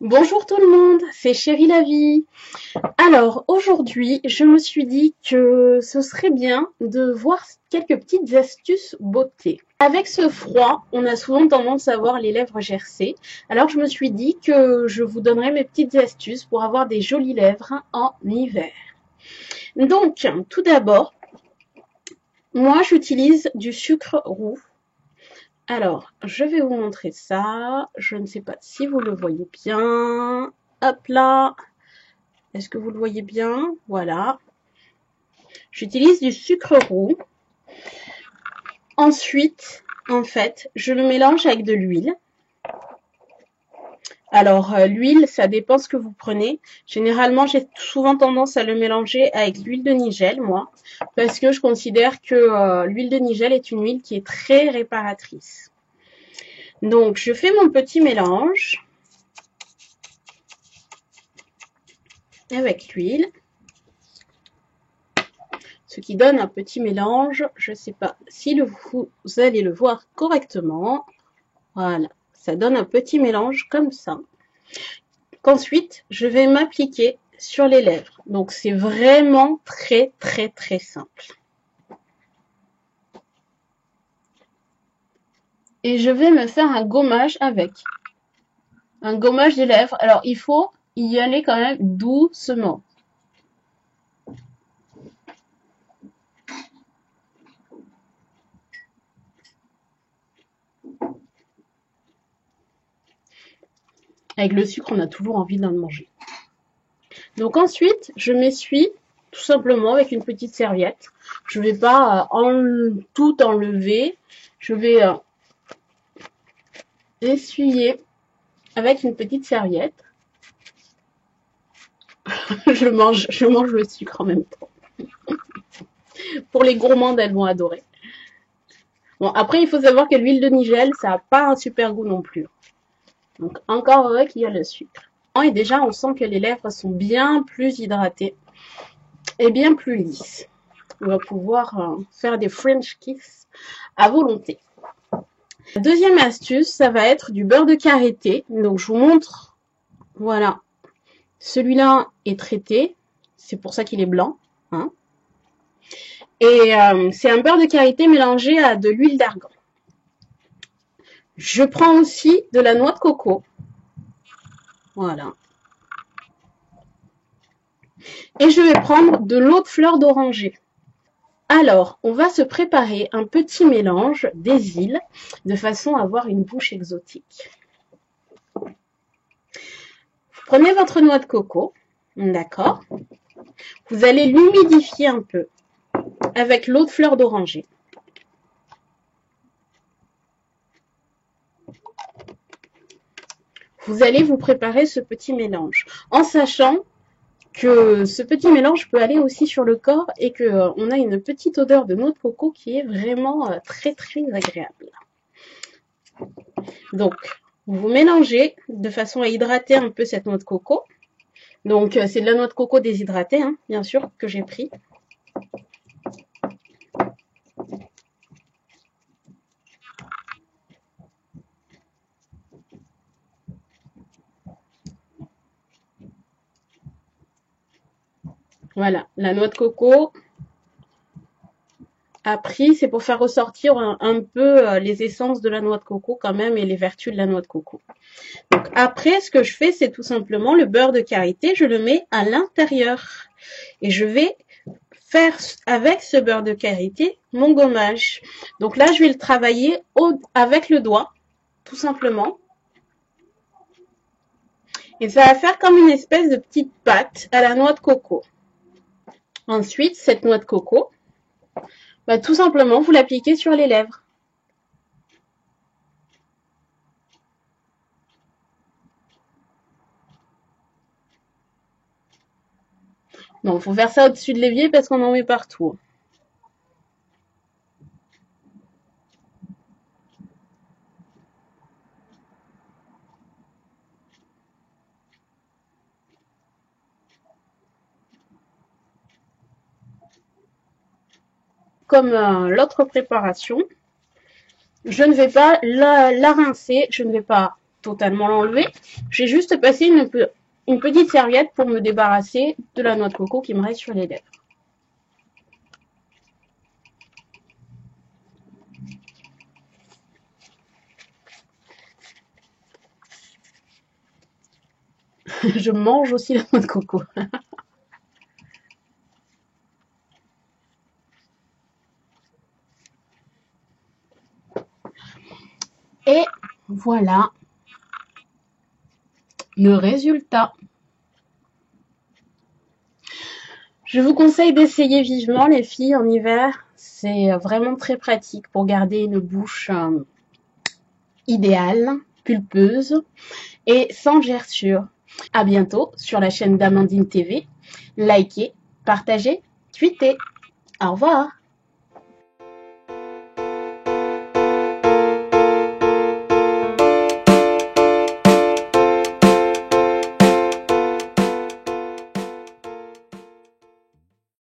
Bonjour tout le monde, c'est Chérie la vie. Alors aujourd'hui, je me suis dit que ce serait bien de voir quelques petites astuces beauté. Avec ce froid, on a souvent tendance à avoir les lèvres gercées. Alors je me suis dit que je vous donnerais mes petites astuces pour avoir des jolies lèvres en hiver. Donc, tout d'abord, moi j'utilise du sucre roux. Alors, je vais vous montrer ça. Je ne sais pas si vous le voyez bien. Hop là. Est-ce que vous le voyez bien? Voilà. J'utilise du sucre roux. Ensuite, en fait, je le mélange avec de l'huile. Alors, l'huile, ça dépend ce que vous prenez. Généralement, j'ai souvent tendance à le mélanger avec l'huile de Nigel, moi, parce que je considère que l'huile de Nigel est une huile qui est très réparatrice. Donc, je fais mon petit mélange avec l'huile. Ce qui donne un petit mélange. Je ne sais pas si vous allez le voir correctement. Voilà, ça donne un petit mélange comme ça. Qu'ensuite, je vais m'appliquer sur les lèvres. Donc, c'est vraiment très, très, très simple. Et je vais me faire un gommage avec. Un gommage des lèvres. Alors, il faut y aller quand même doucement. Avec le sucre, on a toujours envie d'en manger. Donc ensuite, je m'essuie tout simplement avec une petite serviette. Je ne vais pas tout enlever. Je vais essuyer avec une petite serviette. je mange le sucre en même temps. Pour les gourmandes, elles vont adorer. Bon, après, il faut savoir que l'huile de Nigel, ça n'a pas un super goût non plus. Donc, encore heureux qu'il y a le sucre. Et déjà, on sent que les lèvres sont bien plus hydratées et bien plus lisses. On va pouvoir faire des French kiss à volonté. La deuxième astuce, ça va être du beurre de karité. Donc, je vous montre, voilà. Celui-là est traité. C'est pour ça qu'il est blanc. Hein. Et c'est un beurre de karité mélangé à de l'huile d'argan. Je prends aussi de la noix de coco. Voilà. Et je vais prendre de l'eau de fleur d'oranger. Alors, on va se préparer un petit mélange des huiles de façon à avoir une bouche exotique. Vous prenez votre noix de coco, d'accord? Vous allez l'humidifier un peu avec l'eau de fleur d'oranger. Vous allez vous préparer ce petit mélange en sachant que ce petit mélange peut aller aussi sur le corps et qu'on a une petite odeur de noix de coco qui est vraiment très très agréable. Donc, vous mélangez de façon à hydrater un peu cette noix de coco. Donc, c'est de la noix de coco déshydratée, hein, bien sûr, que j'ai pris. Voilà, la noix de coco a pris, c'est pour faire ressortir un peu les essences de la noix de coco quand même et les vertus de la noix de coco. Donc après, ce que je fais, c'est tout simplement le beurre de karité, je le mets à l'intérieur. Et je vais faire avec ce beurre de karité mon gommage. Donc là, je vais le travailler avec le doigt, tout simplement. Et ça va faire comme une espèce de petite pâte à la noix de coco. Ensuite, cette noix de coco, bah, tout simplement, vous l'appliquez sur les lèvres. Non, il faut faire ça au-dessus de l'évier parce qu'on en met partout. Comme l'autre préparation, je ne vais pas la rincer, je ne vais pas totalement l'enlever. J'ai juste passé une petite serviette pour me débarrasser de la noix de coco qui me reste sur les lèvres. Je mange aussi la noix de coco. Et voilà le résultat. Je vous conseille d'essayer vivement les filles en hiver. C'est vraiment très pratique pour garder une bouche idéale, pulpeuse et sans gerçure. À bientôt sur la chaîne d'Amandine TV. Likez, partagez, tweetez. Au revoir.